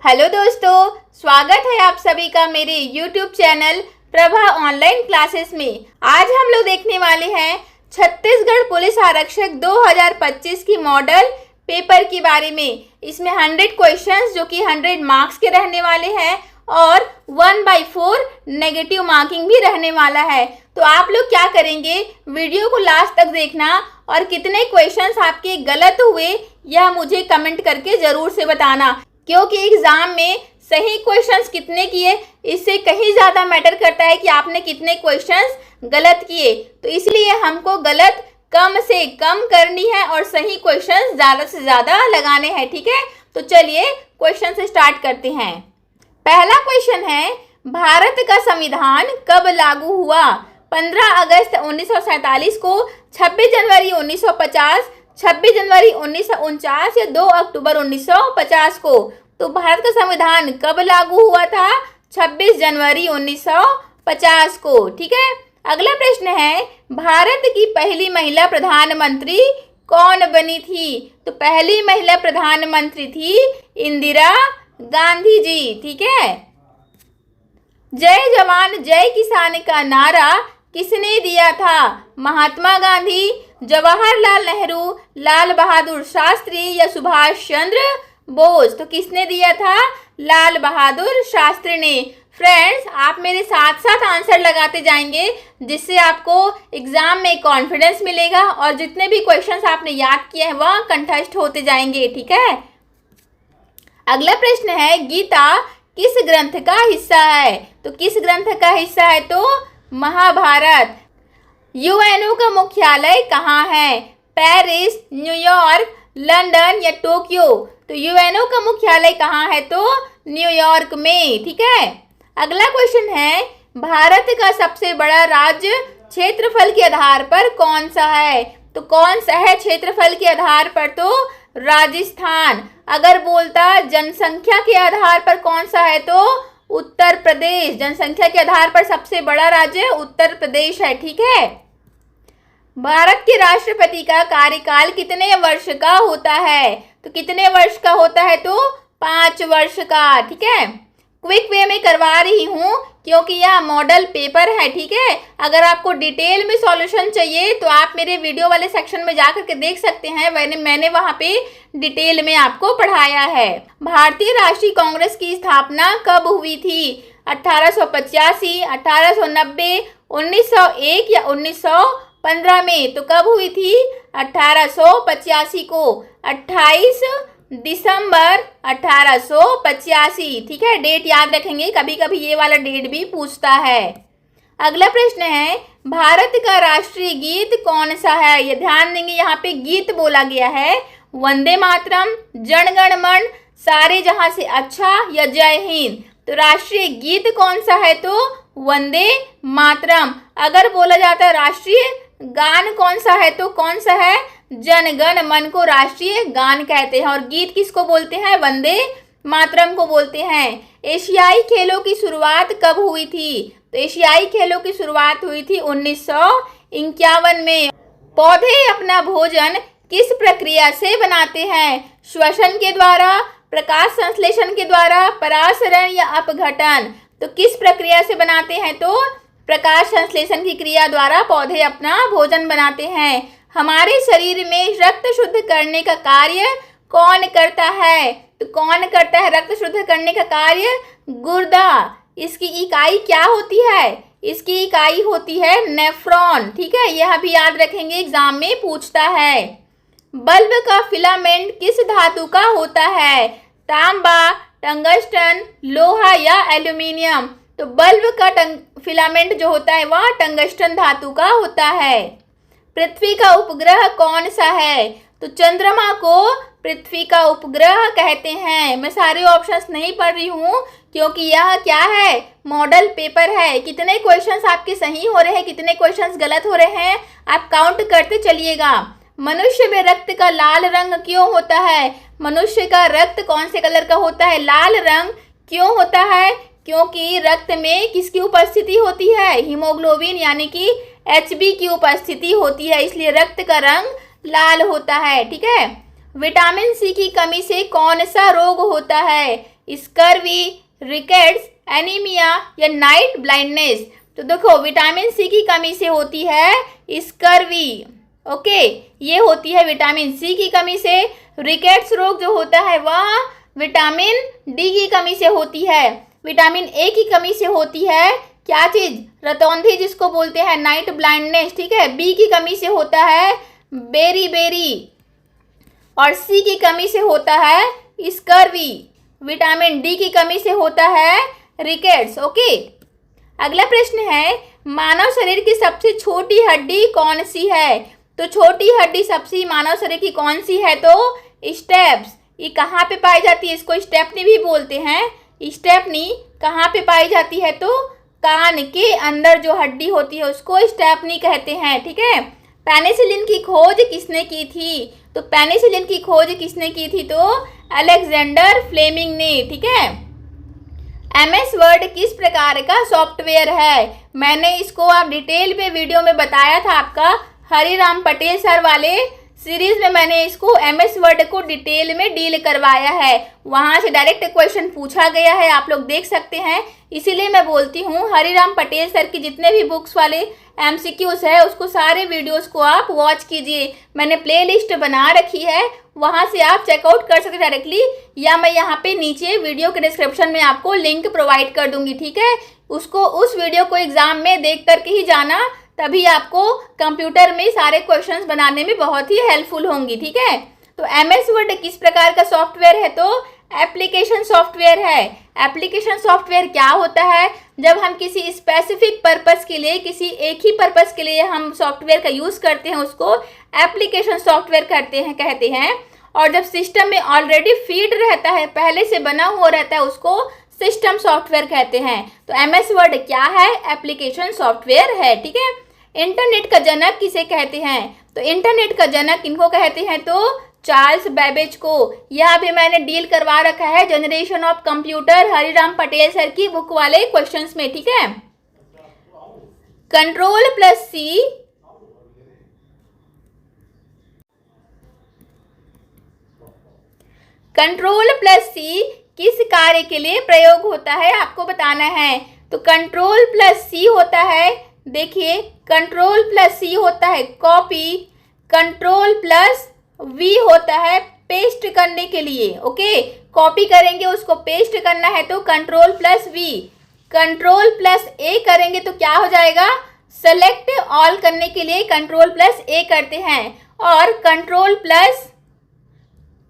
Hello दोस्तों, स्वागत है आप सभी का मेरे YouTube channel Prabha online classes में। आज हम लोग देखने वाले हैं छत्तीसगढ़ पुलिस आरक्षक 2025 की मॉडल पेपर के बारे में। इसमें 100 क्वेश्चंस जो कि 100 मार्क्स के रहने वाले हैं और 1/4 नेगेटिव मार्किंग भी रहने वाला है। तो आप लोग क्या करेंगे, वीडियो को लास्ट तक देखना और कितने क्वेश्चंस आपके गलत हुए यह मुझे कमेंट करके ज़रूर से बताना, क्योंकि एग्जाम में सही क्वेश्चंस कितने किए इससे कहीं ज़्यादा मैटर करता है कि आपने कितने क्वेश्चंस गलत किए। तो इसलिए हमको गलत कम से कम करनी है और सही क्वेश्चंस ज़्यादा से ज़्यादा लगाने हैं, ठीक है। तो चलिए क्वेश्चन से स्टार्ट करते हैं। पहला क्वेश्चन है, भारत का संविधान कब लागू हुआ? 15 अगस्त 1947 को, 26 जनवरी 1950, 26 जनवरी 1949 या 2 अक्टूबर 1950 को। तो भारत का संविधान कब लागू हुआ था? 26 जनवरी 1950 को, ठीक है। अगला प्रश्न है, भारत की पहली महिला प्रधानमंत्री कौन बनी थी? तो पहली महिला प्रधानमंत्री थी इंदिरा गांधी जी, ठीक है। जय जवान जय किसान का नारा किसने दिया था? महात्मा गांधी, जवाहरलाल नेहरू, लाल बहादुर शास्त्री या सुभाष चंद्र बोस? तो किसने दिया था? लाल बहादुर शास्त्री ने। फ्रेंड्स, आप मेरे साथ साथ आंसर लगाते जाएंगे जिससे आपको एग्जाम में कॉन्फिडेंस मिलेगा और जितने भी क्वेश्चंस आपने याद किए हैं वह कंठस्थ होते जाएंगे, ठीक है। अगला प्रश्न है, गीता किस ग्रंथ का हिस्सा है? तो किस ग्रंथ का हिस्सा है? तो महाभारत। यूएनओ का मुख्यालय कहाँ है? पेरिस, न्यूयॉर्क, लंदन या टोक्यो? तो यूएनओ का मुख्यालय कहाँ है? तो न्यूयॉर्क में, ठीक है। अगला क्वेश्चन है, भारत का सबसे बड़ा राज्य क्षेत्रफल के आधार पर कौन सा है? तो कौन सा है क्षेत्रफल के आधार पर? तो राजस्थान। अगर बोलता जनसंख्या के आधार पर कौन सा है? तो उत्तर प्रदेश। जनसंख्या के आधार पर सबसे बड़ा राज्य उत्तर प्रदेश है, ठीक है। भारत के राष्ट्रपति का कार्यकाल कितने वर्ष का होता है? तो कितने वर्ष का होता है? तो 5 वर्ष का, ठीक है। क्विक वे में करवा रही हूँ क्योंकि यह मॉडल पेपर है, ठीक है। अगर आपको डिटेल में सॉल्यूशन चाहिए तो आप मेरे वीडियो वाले सेक्शन में जाकर के देख सकते हैं, मैंने वहाँ पे डिटेल में आपको पढ़ाया है। भारतीय राष्ट्रीय कांग्रेस की स्थापना कब हुई थी? 1885, 1890, 1901 या 1915 में? तो कब हुई थी? 1885 को, 28 दिसंबर 1885, ठीक है। डेट याद रखेंगे, कभी कभी ये वाला डेट भी पूछता है। अगला प्रश्न है, भारत का राष्ट्रीय गीत कौन सा है? ये ध्यान देंगे, यहाँ पे गीत बोला गया है। वंदे मातरम, जन गण मन, सारे जहां से अच्छा या जय हिंद? तो राष्ट्रीय गीत कौन सा है? तो वंदे मातरम। अगर बोला जाता है राष्ट्रीय गान कौन सा है? तो कौन सा है? जन गण मन को राष्ट्रीय गान कहते हैं और गीत किसको बोलते हैं? वंदे मातरम को बोलते हैं। एशियाई खेलों की शुरुआत कब हुई थी? तो एशियाई खेलों की शुरुआत हुई थी 1951 में। पौधे अपना भोजन किस प्रक्रिया से बनाते हैं? श्वसन के द्वारा, प्रकाश संश्लेषण के द्वारा, परासरण या अपघटन? तो किस प्रक्रिया से बनाते हैं? तो प्रकाश संश्लेषण की क्रिया द्वारा पौधे अपना भोजन बनाते हैं। हमारे शरीर में रक्त शुद्ध करने का कार्य कौन करता है? तो कौन करता है रक्त शुद्ध करने का कार्य? गुर्दा। इसकी इकाई क्या होती है? इसकी इकाई होती है नेफ्रॉन, ठीक है। यह भी याद रखेंगे, एग्जाम में पूछता है। बल्ब का फिलामेंट किस धातु का होता है? तांबा, टंगस्टन, लोहा या एल्यूमिनियम? तो बल्ब का फिलामेंट जो होता है वह टंगस्टन धातु का होता है। पृथ्वी का उपग्रह कौन सा है? तो चंद्रमा को पृथ्वी का उपग्रह कहते हैं। मैं सारे ऑप्शंस नहीं पढ़ रही हूँ क्योंकि यह क्या है? मॉडल पेपर है। कितने क्वेश्चंस आपके सही हो रहे हैं, कितने क्वेश्चंस गलत हो रहे हैं, आप काउंट करते चलिएगा। मनुष्य में रक्त का लाल रंग क्यों होता है? मनुष्य का रक्त कौन से कलर का होता है? लाल रंग। क्यों होता है? क्योंकि रक्त में किसकी उपस्थिति होती है? हीमोग्लोबिन यानी कि HB की उपस्थिति होती है, इसलिए रक्त का रंग लाल होता है, ठीक है। विटामिन सी की कमी से कौन सा रोग होता है? स्कर्वी, रिकेट्स, एनीमिया या नाइट ब्लाइंडनेस? तो देखो विटामिन सी की कमी से होती है स्कर्वी, ओके, ये होती है विटामिन सी की कमी से। रिकेट्स रोग जो होता है वह विटामिन डी की कमी से होती है। विटामिन ए की कमी से होती है क्या चीज? रतौंधी, जिसको बोलते हैं नाइट ब्लाइंडनेस, ठीक है। बी की कमी से होता है बेरी, और सी की कमी से होता है स्कर्वी। विटामिन डी की कमी से होता है रिकेट्स, ओके। अगला प्रश्न है, मानव शरीर की सबसे छोटी हड्डी कौन सी है? तो छोटी हड्डी सबसे मानव शरीर की कौन सी है? तो स्टेप्स। ये कहाँ पे पाई जाती है? इसको स्टेपनी भी बोलते हैं। स्टेपनी कहाँ पे पाई जाती है? तो कान के अंदर जो हड्डी होती है उसको स्टेपनी कहते हैं, ठीक है। पेनिसिलिन की खोज किसने की थी? तो पेनिसिलिन की खोज किसने की थी? तो अलेक्जेंडर फ्लेमिंग ने, ठीक है। एमएस वर्ड किस प्रकार का सॉफ्टवेयर है? मैंने इसको आप डिटेल में वीडियो में बताया था, आपका हरिराम पटेल सर वाले सीरीज में मैंने इसको एमएस वर्ड को डिटेल में डील करवाया है। वहां से डायरेक्ट क्वेश्चन पूछा गया है, आप लोग देख सकते हैं। इसीलिए मैं बोलती हूँ हरिराम पटेल सर की जितने भी बुक्स वाले एमसीक्यूज है उसको सारे वीडियोस को आप वॉच कीजिए। मैंने प्लेलिस्ट बना रखी है, वहां से आप चेकआउट कर सकते डायरेक्टली, या मैं यहाँ पे नीचे वीडियो के डिस्क्रिप्शन में आपको लिंक प्रोवाइड कर दूंगी, ठीक है। उसको उस वीडियो को एग्जाम में देख करके ही जाना, तभी आपको कंप्यूटर में सारे क्वेश्चंस बनाने में बहुत ही हेल्पफुल होंगी, ठीक है। तो एमएस वर्ड किस प्रकार का सॉफ्टवेयर है? तो एप्लीकेशन सॉफ्टवेयर है। एप्लीकेशन सॉफ्टवेयर क्या होता है? जब हम किसी स्पेसिफिक पर्पस के लिए, किसी एक ही पर्पस के लिए हम सॉफ्टवेयर का यूज करते हैं उसको एप्लीकेशन सॉफ्टवेयर कहते हैं। और जब सिस्टम में ऑलरेडी फीड रहता है, पहले से बना हुआ रहता है, उसको सिस्टम सॉफ्टवेयर कहते हैं। तो एमएस वर्ड क्या है? एप्लीकेशन सॉफ्टवेयर है, ठीक है। इंटरनेट का जनक किसे कहते हैं? तो इंटरनेट का जनक किनको कहते हैं? तो चार्ल्स बेबेज को। यह भी मैंने डील करवा रखा है generation of computer Hariram Patel sir की बुक वाले क्वेश्चंस में, ठीक है। कंट्रोल प्लस सी किस कार्य के लिए प्रयोग होता है आपको बताना है। तो कंट्रोल प्लस सी होता है, देखिए कंट्रोल प्लस सी होता है कॉपी, कंट्रोल प्लस वी होता है पेस्ट करने के लिए, ओके। कॉपी करेंगे उसको पेस्ट करना है तो control plus V. Control plus A करेंगे तो क्या हो जाएगा? सेलेक्ट ऑल करने के लिए कंट्रोल प्लस ए करते हैं। और कंट्रोल प्लस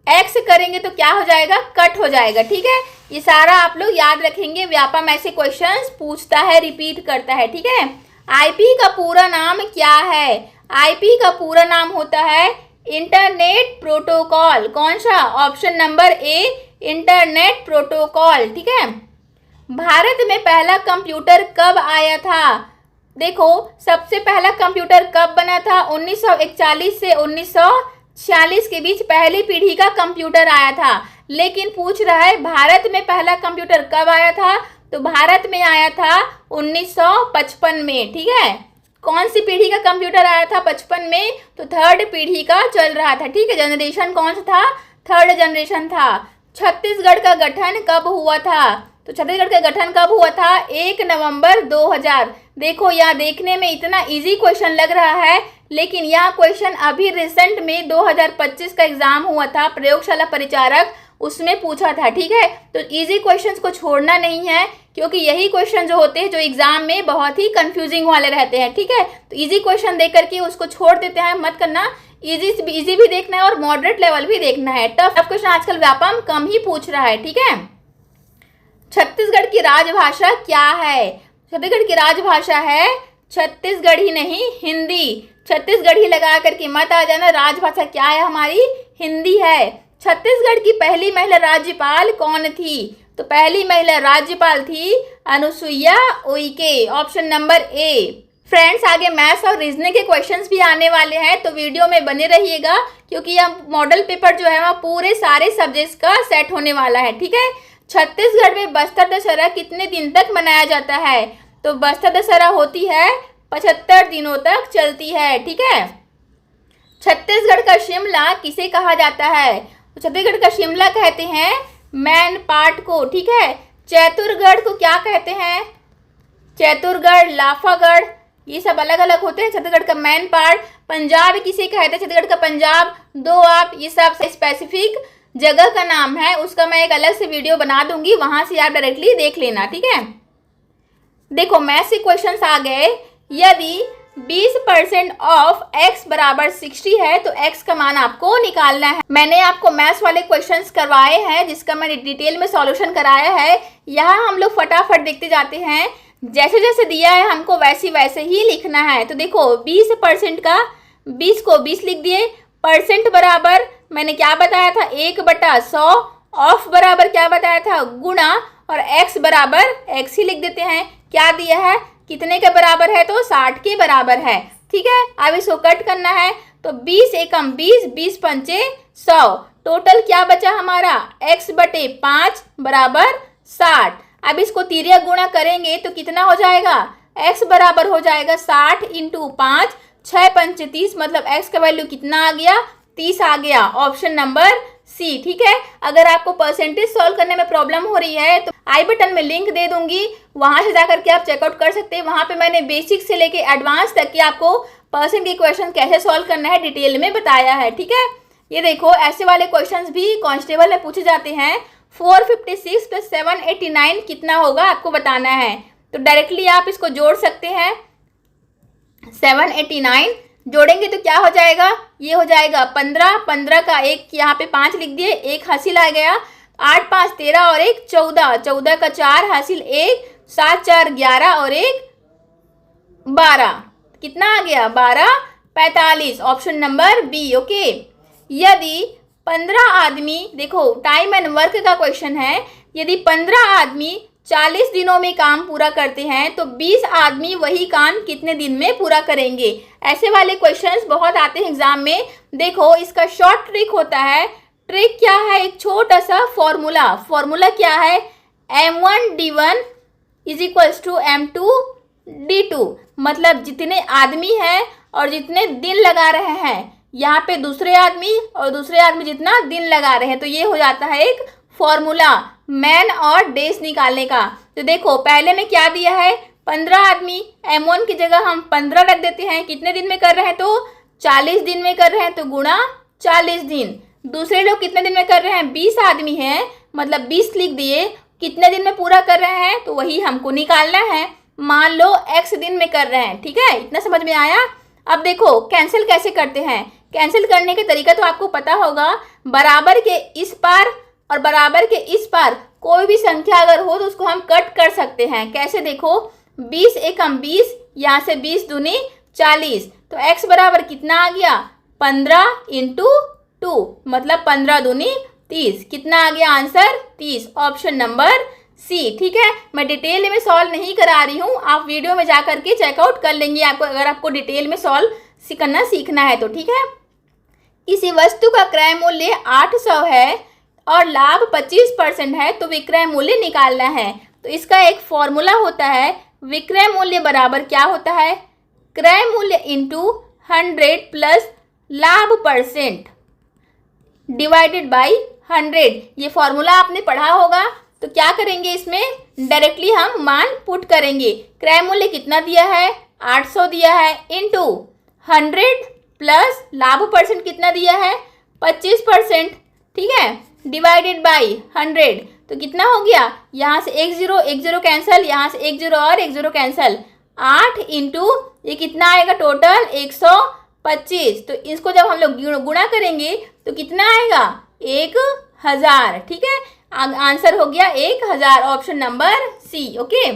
एक्स करेंगे तो क्या हो जाएगा? कट हो जाएगा, ठीक है। ये सारा आप लोग याद रखेंगे, व्यापम ऐसे क्वेश्चंस पूछता है, रिपीट करता है, ठीक है। आईपी का पूरा नाम क्या है? आईपी का पूरा नाम होता है इंटरनेट प्रोटोकॉल। कौन सा? Option number A, internet protocol, ठीक है। भारत में पहला कंप्यूटर कब आया था? देखो सबसे पहला कंप्यूटर कब बना था? 1941 से 1946 के बीच पहली पीढ़ी का कंप्यूटर आया था। लेकिन पूछ रहा है भारत में पहला कंप्यूटर कब आया था? तो भारत में आया था 1955 में, ठीक है। कौन सी पीढ़ी का कंप्यूटर आया था 55 में? तो थर्ड पीढ़ी का चल रहा था, ठीक है। जनरेशन कौन सा था? थर्ड जनरेशन था। छत्तीसगढ़ का गठन कब हुआ था? तो छत्तीसगढ़ का गठन कब हुआ था? 1 नवंबर 2000। देखो यह देखने में इतना इजी क्वेश्चन लग रहा है, लेकिन यह क्वेश्चन अभी रिसेंट में 2025 का एग्जाम हुआ था, प्रयोगशाला परिचारक, उसमें पूछा था, ठीक है। तो इजी क्वेश्चंस को छोड़ना नहीं है, क्योंकि यही क्वेश्चन जो होते हैं जो एग्जाम में बहुत ही कंफ्यूजिंग वाले रहते हैं, ठीक है। तो इजी क्वेश्चन देख करके उसको छोड़ देते हैं, मत करना। इजी भी देखना है और मॉडरेट लेवल भी देखना है। टफ क्वेश्चन आजकल व्यापम कम ही पूछ रहा है, ठीक है। छत्तीसगढ़ की राजभाषा क्या है? छत्तीसगढ़ की राजभाषा है छत्तीसगढ़ी नहीं हिंदी। छत्तीसगढ़ी लगा करके मत आ जाना। राजभाषा क्या है हमारी? हिंदी है। छत्तीसगढ़ की पहली महिला राज्यपाल कौन थी? तो पहली महिला राज्यपाल थी Anusuiya Uikey, option number A. Friends आगे मैथ्स और रीजनिंग के क्वेश्चंस भी आने वाले हैं, तो वीडियो में बने रहिएगा, क्योंकि यह मॉडल पेपर जो है वह पूरे सारे सब्जेक्ट्स का सेट होने वाला है, ठीक है। छत्तीसगढ़ में बस्तर दशहरा कितने दिन तक मनाया जाता है? तो बस्तर दशहरा होती है 75 दिनों तक चलती है, ठीक है। छत्तीसगढ़ का शिमला किसे कहा जाता है? तो छत्तीसगढ़ का शिमला कहते हैं मैन पार्ट को, ठीक है। चतुरगढ़ को क्या कहते हैं? चतुरगढ़, लाफागढ़, ये सब अलग अलग होते हैं। छत्तीसगढ़ का मैन पार्ट, पंजाब किसे कहते हैं? छत्तीसगढ़ का पंजाब, दोआब, ये सब स्पेसिफिक जगह का नाम है। उसका मैं एक अलग से वीडियो बना दूंगी, वहां से आप डायरेक्टली देख लेना, ठीक है। देखो मैथ से क्वेश्चंस आ गए। यदि 20% ऑफ x बराबर 60 है तो x का मान आपको निकालना है। मैंने आपको मैथ्स वाले क्वेश्चंस करवाए हैं जिसका मैंने डिटेल में सॉल्यूशन कराया है। यहाँ हम लोग फटाफट देखते जाते हैं, जैसे जैसे दिया है हमको वैसे ही लिखना है। तो देखो 20% का 20 को 20 लिख दिए, परसेंट बराबर मैंने क्या बताया था 1/100, ऑफ बराबर क्या बताया था गुणा, और x बराबर x ही लिख देते हैं। क्या दिया है, कितने के बराबर है? तो 60 के बराबर है, ठीक है। अब इसको कट करना है तो 20 एकम 20, 20 पंचे 100, टोटल क्या बचा हमारा x/5 बराबर 60। अब इसको तिर्यक गुणा करेंगे तो कितना हो जाएगा? x बराबर हो जाएगा 60 इंटू 5, 6 पंचे 30, मतलब x का वैल्यू कितना आ गया? 30 आ गया। ऑप्शन नंबर सी, ठीक है। अगर आपको परसेंटेज सॉल्व करने में प्रॉब्लम हो रही है तो आई बटन में लिंक दे दूंगी, वहां से जाकर के आप चेकआउट कर सकते हैं। वहां पे मैंने बेसिक से लेके एडवांस तक की आपको परसेंट के क्वेश्चन कैसे सॉल्व करना है डिटेल में बताया है, ठीक है। ये देखो ऐसे वाले क्वेश्चंस भी कांस्टेबल में पूछे जाते हैं। 456 + 789 कितना होगा आपको बताना है। तो डायरेक्टली आप इसको जोड़ सकते हैं। 789 जोड़ेंगे तो क्या हो जाएगा? ये हो जाएगा 15, 15 का एक यहाँ पे 5 लिख दिए, एक हासिल आ गया। 8 5 13 और एक 14, 14 का 4 हासिल 1, 7 4 11 और एक 12, कितना आ गया? 12 45, ऑप्शन नंबर बी, ओके। यदि 15 आदमी, देखो टाइम एंड वर्क का क्वेश्चन है, यदि 15 आदमी 40 दिनों में काम पूरा करते हैं तो 20 आदमी वही काम कितने दिन में पूरा करेंगे? ऐसे वाले क्वेश्चंस बहुत आते हैं एग्जाम में। देखो इसका शॉर्ट ट्रिक होता है। ट्रिक क्या है? एक छोटा सा फॉर्मूला। फॉर्मूला क्या है? m1d1 = m2d2, मतलब जितने आदमी हैं और जितने दिन लगा रहे हैं, यहाँ पे दूसरे आदमी और दूसरे आदमी जितना दिन लगा रहे हैं, तो ये हो जाता है एक फॉर्मूला मैन और डेज निकालने का। तो देखो पहले में क्या दिया है? 15 आदमी, m1 की जगह हम 15 रख देते हैं। कितने दिन में कर रहे हैं? तो 40 दिन में कर रहे हैं, तो गुणा 40 दिन। दूसरे लोग कितने दिन में कर रहे हैं? 20 आदमी हैं, मतलब 20 लिख दिए। कितने दिन में पूरा कर रहे हैं? तो वही हमको निकालना है। मान लो x दिन में कर रहे हैं, ठीक है। इतना समझ में आया? अब देखो कैंसिल कैसे करते हैं। कैंसिल करने के तरीका तो आपको पता होगा। बराबर के इस पार और बराबर के इस पार कोई भी संख्या अगर हो तो उसको हम कट कर सकते हैं। कैसे? देखो 20 एकम 20, यहाँ से 20 दूनी 40, तो x बराबर कितना आ गया? 15 × 2, मतलब 15 दूनी 30, कितना आ गया आंसर? 30, ऑप्शन नंबर सी, ठीक है। मैं डिटेल में सॉल्व नहीं करा रही हूँ, आप वीडियो में जा करके चेकआउट कर लेंगे आपको, अगर आपको डिटेल में सॉल्व करना सीखना है तो, ठीक है। किसी वस्तु का क्रय मूल्य 800 है और लाभ 25% है तो विक्रय मूल्य निकालना है। तो इसका एक फॉर्मूला होता है, विक्रय मूल्य बराबर क्या होता है? क्रय मूल्य इंटू 100 प्लस लाभ % डिवाइडेड बाई 100। ये फॉर्मूला आपने पढ़ा होगा। तो क्या करेंगे, इसमें डायरेक्टली हम मान पुट करेंगे। क्रय मूल्य कितना दिया है? 800 दिया है, इंटू 100 प्लस लाभ % कितना दिया है? 25%, ठीक है, डिवाइडेड बाई 100। तो कितना हो गया? यहाँ से 1 0 कैंसिल, यहाँ से 1 0 और 1 0 कैंसिल। 8 इंटू ये कितना आएगा टोटल? 125। तो इसको जब हम लोग गुणा करेंगे तो कितना आएगा? 1000, ठीक है। आंसर हो गया 1000, ऑप्शन नंबर सी, ओके।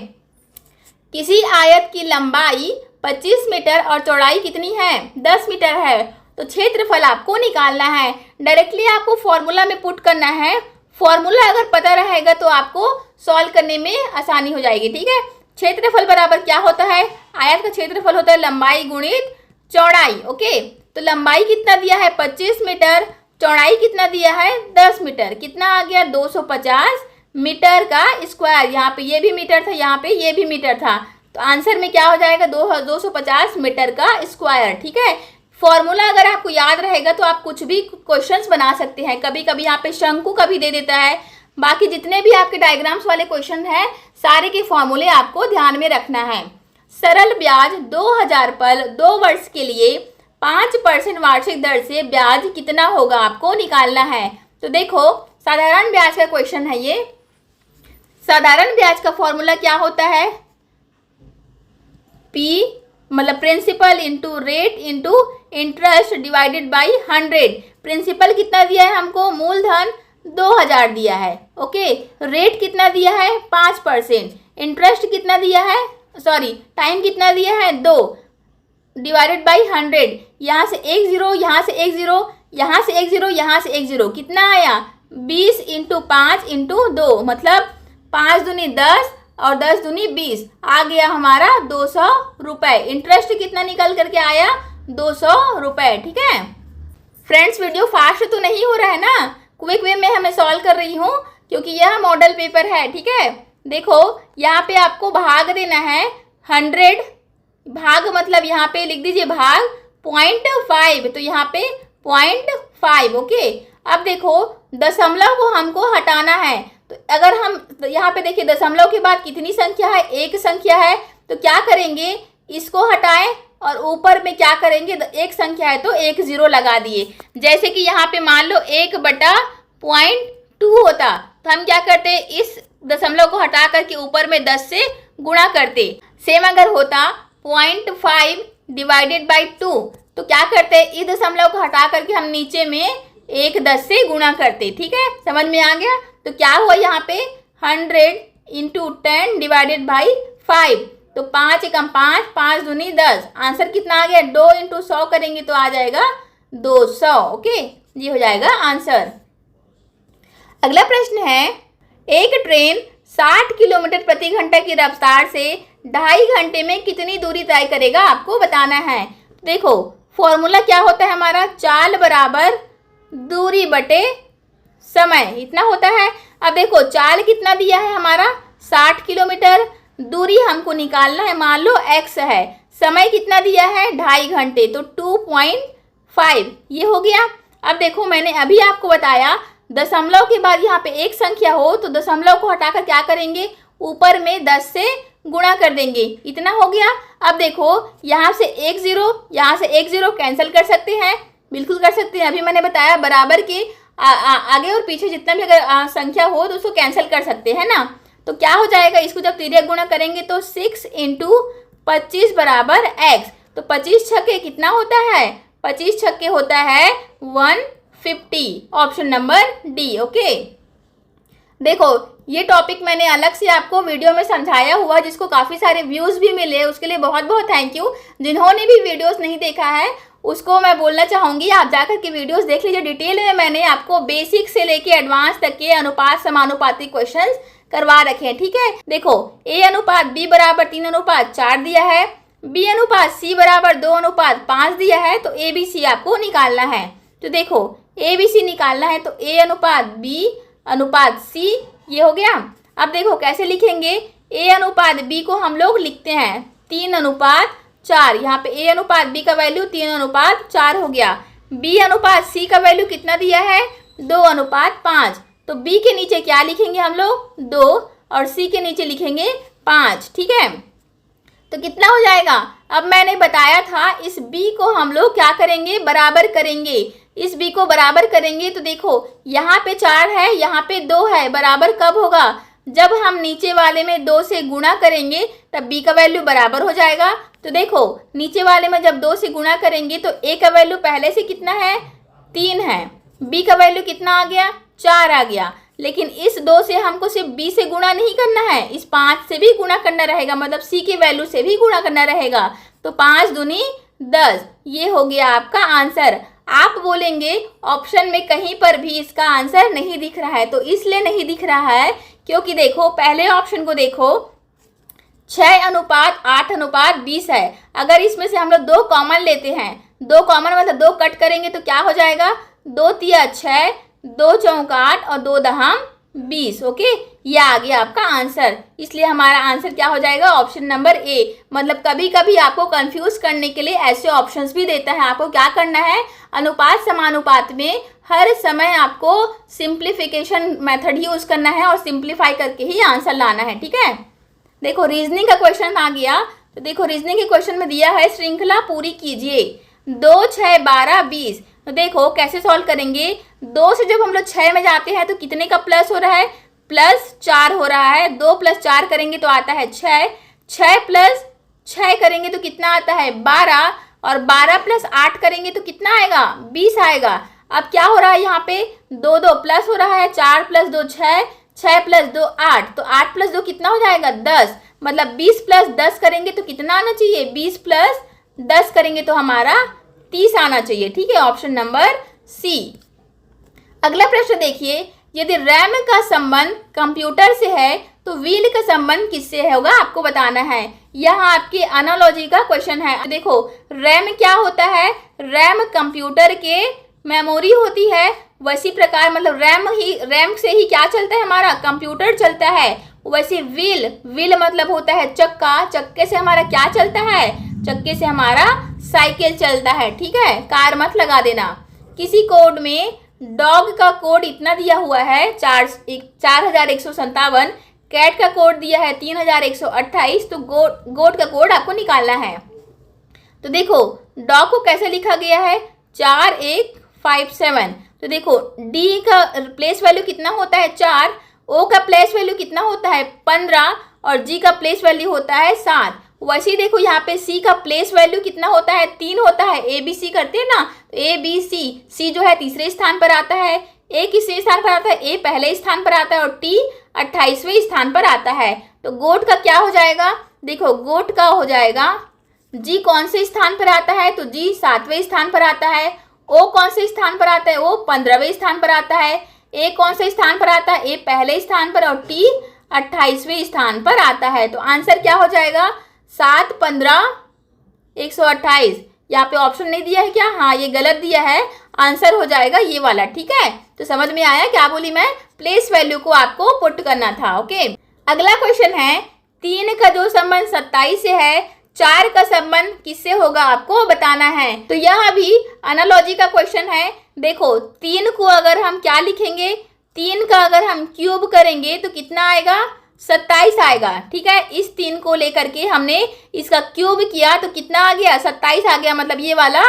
किसी आयत की लंबाई 25 मीटर और चौड़ाई कितनी है? 10 मीटर है। तो क्षेत्रफल आपको निकालना है। डायरेक्टली आपको फॉर्मूला में पुट करना है। फॉर्मूला अगर पता रहेगा तो आपको सॉल्व करने में आसानी हो जाएगी, ठीक है। क्षेत्रफल बराबर क्या होता है? आयत का क्षेत्रफल होता है लंबाई गुणित चौड़ाई, ओके। तो लंबाई कितना दिया है? 25 मीटर, चौड़ाई कितना दिया है? 10 मीटर, कितना आ गया? 250 मीटर का स्क्वायर। यहाँ पे ये भी मीटर था, यहाँ पे ये भी मीटर था, तो आंसर में क्या हो जाएगा? 250 मीटर का स्क्वायर, ठीक है। फॉर्मूला अगर आपको याद रहेगा तो आप कुछ भी क्वेश्चंस बना सकते हैं। कभी कभी यहाँ पे शंकु का भी दे देता है, बाकी जितने भी आपके डायग्राम्स वाले क्वेश्चन हैं सारे के फॉर्मूले आपको ध्यान में रखना है। सरल ब्याज 2000 पर 2 वर्ष के लिए 5% वार्षिक दर से ब्याज कितना होगा आपको निकालना है। तो देखो साधारण ब्याज का क्वेश्चन है ये। साधारण ब्याज का फॉर्मूला क्या होता है, P मतलब principal into rate into interest divided by 100। Principal कितना दिया है हमको, मूलधन 2000 दिया है, ओके। रेट कितना दिया है 5%, इंटरेस्ट कितना दिया है, सॉरी टाइम कितना दिया है 2 डिवाइडेड बाई 100। यहाँ से एक जीरो, यहाँ से एक जीरो, यहाँ से एक जीरो, यहाँ से एक जीरो, कितना आया 20 इंटू 5 इंटू 2 मतलब 5 दूनी 10 और 10 दूनी 20 आ गया हमारा 200 रुपये। इंटरेस्ट कितना निकल करके आया 200 रुपये, ठीक है फ्रेंड्स। वीडियो फास्ट तो नहीं हो रहा है ना, क्विक वे में हमें सॉल्व कर रही हूँ क्योंकि यह मॉडल पेपर है, ठीक है। देखो यहाँ पे आपको भाग देना है 100, भाग मतलब यहाँ पे लिख दीजिए भाग 0.5, तो यहाँ पे 0.5, ओके। अब देखो दशमलव को हमको हटाना है, तो अगर हम यहाँ पे देखिए दशमलव के बाद कितनी संख्या है, एक संख्या है, तो क्या करेंगे इसको हटाएं और ऊपर में क्या करेंगे, एक संख्या है तो एक जीरो लगा दिए। जैसे कि यहाँ पे मान लो 1/0.2 होता तो हम क्या करते, इस दशमलव को हटा करके ऊपर में 10 से गुणा करते। सेम अगर होता 0.5 डिवाइडेड बाई 2 तो क्या करते, इस दशमलव को हटा करके हम नीचे में 10 से गुणा करते, ठीक है, समझ में आ गया। तो क्या हुआ यहाँ पे 100 इंटू 10 डिवाइडेड बाई 5, तो 5 एकम 5, 5 दूनी 10, आंसर कितना आ गया 2 इंटू 100 करेंगे तो आ जाएगा 200, ओके, ये हो जाएगा आंसर। अगला प्रश्न है, एक ट्रेन 60 किलोमीटर प्रति घंटा की रफ्तार से 2.5 घंटे में कितनी दूरी तय करेगा आपको बताना है। देखो फॉर्मूला क्या होता है हमारा, चाल बराबर दूरी बटे समय, इतना होता है। अब देखो चाल कितना दिया है हमारा 60 किलोमीटर, दूरी हमको निकालना है, मान लो x है, समय कितना दिया है 2.5 घंटे, तो 2.5 ये हो गया। अब देखो मैंने अभी आपको बताया दशमलव के बाद यहाँ पे एक संख्या हो तो दशमलव को हटाकर क्या करेंगे, ऊपर में 10 से गुणा कर देंगे, इतना हो गया। अब देखो यहाँ से एक जीरो, यहाँ से एक जीरो कैंसिल कर सकते हैं, बिल्कुल कर सकते हैं। अभी मैंने बताया बराबर के आगे और पीछे जितना भी अगर संख्या हो तो उसको कैंसिल कर सकते हैं ना। तो क्या हो जाएगा, इसको जब तिर्यक गुणा करेंगे तो 6 इंटू 25 बराबर x, तो 25 छक्के कितना होता है, 25 छक्के होता है 150, ऑप्शन नंबर डी, ओके। देखो ये टॉपिक मैंने अलग से आपको वीडियो में समझाया हुआ जिसको काफ़ी सारे व्यूज़ भी मिले, उसके लिए बहुत बहुत थैंक यू। जिन्होंने भी वीडियोस नहीं देखा है उसको मैं बोलना चाहूँगी आप जाकर के वीडियोस देख लीजिए। डिटेल में मैंने आपको बेसिक से लेके एडवांस तक के अनुपात समानुपाती क्वेश्चंस करवा रखे हैं, ठीक है। देखो a अनुपात b बराबर 3:4 दिया है, b अनुपात c बराबर 2:5 दिया है, तो a b c आपको निकालना है। तो देखो a b c निकालना है तो a अनुपात b अनुपात c ये हो गया। अब देखो कैसे लिखेंगे, a अनुपात b को हम लोग लिखते हैं 3:4, यहाँ पे a अनुपात b का वैल्यू 3:4 हो गया। b अनुपात c का वैल्यू कितना दिया है 2:5, तो b के नीचे क्या लिखेंगे हम लोग 2 और c के नीचे लिखेंगे 5, ठीक है। तो कितना हो जाएगा, अब मैंने बताया था इस b को हम लोग क्या करेंगे बराबर करेंगे, इस b को बराबर करेंगे तो देखो यहाँ पे 4 है, यहाँ पे 2 है, बराबर कब होगा, जब हम नीचे वाले में 2 से गुणा करेंगे तब b का वैल्यू बराबर हो जाएगा। तो देखो नीचे वाले में जब 2 से गुणा करेंगे तो a का वैल्यू पहले से कितना है 3 है, b का वैल्यू कितना आ गया 4 आ गया, लेकिन इस 2 से हमको सिर्फ b से गुणा नहीं करना है, इस 5 से भी गुणा करना रहेगा, मतलब c के वैल्यू से भी गुणा करना रहेगा। तो 5 दूनी 10, ये हो गया आपका आंसर। आप बोलेंगे ऑप्शन में कहीं पर भी इसका आंसर नहीं दिख रहा है, तो इसलिए नहीं दिख रहा है क्योंकि देखो पहले ऑप्शन को देखो 6:8:20 है, अगर इसमें से हम लोग 2 कॉमन लेते हैं, 2 कॉमन मतलब 2 कट करेंगे तो क्या हो जाएगा 2 तिया 6, 2 चौका 8 और 2 दहम 20, ओके, ये आ गया आपका आंसर। इसलिए हमारा आंसर क्या हो जाएगा ऑप्शन नंबर ए। मतलब कभी कभी आपको कंफ्यूज करने के लिए ऐसे ऑप्शंस भी देता है, आपको क्या करना है अनुपात समानुपात में हर समय आपको सिंप्लीफिकेशन मेथड यूज करना है और सिंप्लीफाई करके ही आंसर लाना है, ठीक है। देखो रीजनिंग का क्वेश्चन आ गया, तो देखो रीजनिंग के क्वेश्चन में दिया है श्रृंखला पूरी कीजिए 2, 6, 12, 20। तो देखो कैसे सॉल्व करेंगे। 2 से जब हम लोग 6 में जाते हैं तो कितने का प्लस हो रहा है, +4 हो रहा है। 2 + 4 करेंगे तो आता है 6, 6 + 6 करेंगे तो कितना आता है 12, और 12 + 8 करेंगे तो कितना आएगा 20 आएगा। अब क्या हो रहा है यहाँ पे 2 2 प्लस हो रहा है, 4 + 2 6, 6 + 2 8, तो 8 + 2 कितना हो जाएगा 10, मतलब 20 + 10 करेंगे तो कितना आना चाहिए 20 + 10 करेंगे तो हमारा 30 आना चाहिए, ठीक है। Option number C. अगला प्रश्न देखिए, यदि रैम का संबंध कंप्यूटर से है तो व्हील का संबंध किससे होगा आपको बताना है। यहाँ आपके एनालॉजी का क्वेश्चन है। देखो रैम क्या होता है, रैम कंप्यूटर के मेमोरी होती है, वैसी प्रकार मतलब रैम से ही क्या चलता है हमारा कंप्यूटर चलता है। वैसे व्हील मतलब होता है चक्का, चक्के से हमारा क्या चलता है, चक्के से हमारा साइकिल चलता है, ठीक है। कार मत लगा देना। किसी कोड में डॉग का कोड इतना दिया हुआ है 4157, कैट का कोड दिया है 3128, तो गोट का कोड आपको निकालना है। तो देखो डॉग को कैसे लिखा गया है 4157, तो देखो डी का प्लेस वैल्यू कितना होता है 4, ओ का प्लेस वैल्यू कितना होता है 15, और जी का प्लेस वैल्यू होता है 7। वैसे ही देखो यहाँ पे सी का प्लेस वैल्यू कितना होता है 3 होता है, ए बी सी करते हैं ना, तो ए बी सी जो है तीसरे स्थान पर आता है, ए किसरे स्थान पर आता है, ए पहले स्थान पर आता है, और टी 28वें स्थान पर आता है। तो गोट का क्या हो जाएगा, देखो गोट का हो जाएगा जी कौन से स्थान पर आता है, तो जी 7वें स्थान पर आता है। ओ कौन से स्थान पर आता है, ओ 15वें स्थान पर आता है। ए कौन से स्थान पर आता है, ए पहले स्थान पर, और टी 28वें स्थान पर आता है। तो आंसर क्या हो जाएगा 7 15 128। यहाँ पे ऑप्शन नहीं दिया है क्या, हाँ ये गलत दिया है, आंसर हो जाएगा ये वाला, ठीक है। तो समझ में आया क्या बोली मैं, प्लेस वैल्यू को आपको पुट करना था, ओके। अगला क्वेश्चन है 3 का जो संबंध 27 से है 4 का संबंध किससे होगा आपको बताना है। तो यह भी एनालॉजी का क्वेश्चन है। देखो 3 को अगर हम क्या लिखेंगे, 3 का अगर हम क्यूब करेंगे तो कितना आएगा 27 आएगा, ठीक है। इस 3 को लेकर के हमने इसका क्यूब किया तो कितना आ गया 27 आ गया, मतलब ये वाला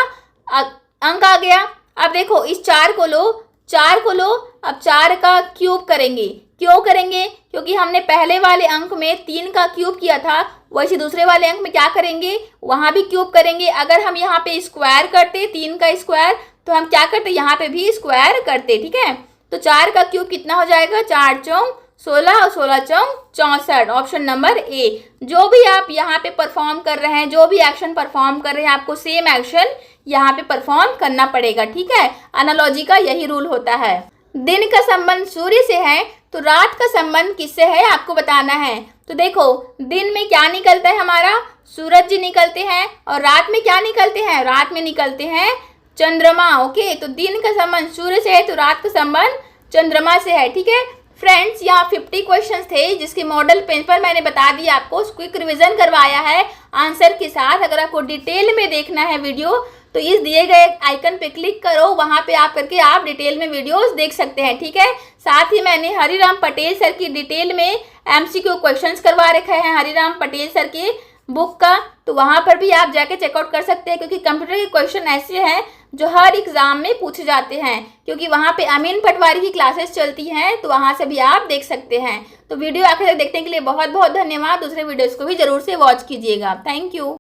अंक आ गया। अब देखो इस 4 को लो, अब 4 का क्यूब करेंगे। क्यों करेंगे, क्योंकि हमने पहले वाले अंक में 3 का क्यूब किया था, वैसे दूसरे वाले अंक में क्या करेंगे वहां भी क्यूब करेंगे। अगर हम यहाँ पे स्क्वायर करते 3 का स्क्वायर, तो हम क्या करते यहाँ पे भी स्क्वायर करते, ठीक है। तो 4 का क्यूब कितना हो जाएगा 4 चौक 16 और 16 चौक 64। Option number A. जो भी आप यहाँ पे परफॉर्म कर रहे हैं, जो भी एक्शन परफॉर्म कर रहे हैं, आपको सेम एक्शन यहाँ पे परफॉर्म करना पड़ेगा, ठीक है। एनालॉजी का यही रूल होता है। दिन का संबंध सूर्य से है तो रात का संबंध किससे है आपको बताना है। तो देखो दिन में क्या निकलता है हमारा सूरज जी निकलते हैं, और रात में क्या निकलते हैं, रात में निकलते हैं चंद्रमा, ओके। तो दिन का संबंध सूर्य से है तो रात का संबंध चंद्रमा से है, ठीक है। फ्रेंड्स यहाँ 50 क्वेश्चंस थे जिसके मॉडल पेपर मैंने बता दिया आपको, क्विक रिवीजन करवाया है आंसर के साथ। अगर आपको डिटेल में देखना है वीडियो तो इस दिए गए आइकन पे क्लिक करो, वहां पे आप करके आप डिटेल में वीडियोस देख सकते हैं, ठीक है। साथ ही मैंने हरिराम पटेल सर की डिटेल में MCQ क्वेश्चंस करवा रखे हैं हरिराम पटेल सर के बुक का, तो वहां पर भी आप जाके चेकआउट कर सकते हैं, क्योंकि कंप्यूटर के क्वेश्चन ऐसे हैं जो हर एग्जाम में पूछे जाते हैं, क्योंकि वहां पे अमीन पटवारी की क्लासेस चलती हैं, तो वहां से भी आप देख सकते हैं। तो वीडियो आखिर तक देखने के लिए बहुत बहुत धन्यवाद। दूसरे वीडियोस को भी जरूर से वॉच कीजिएगा। Thank you.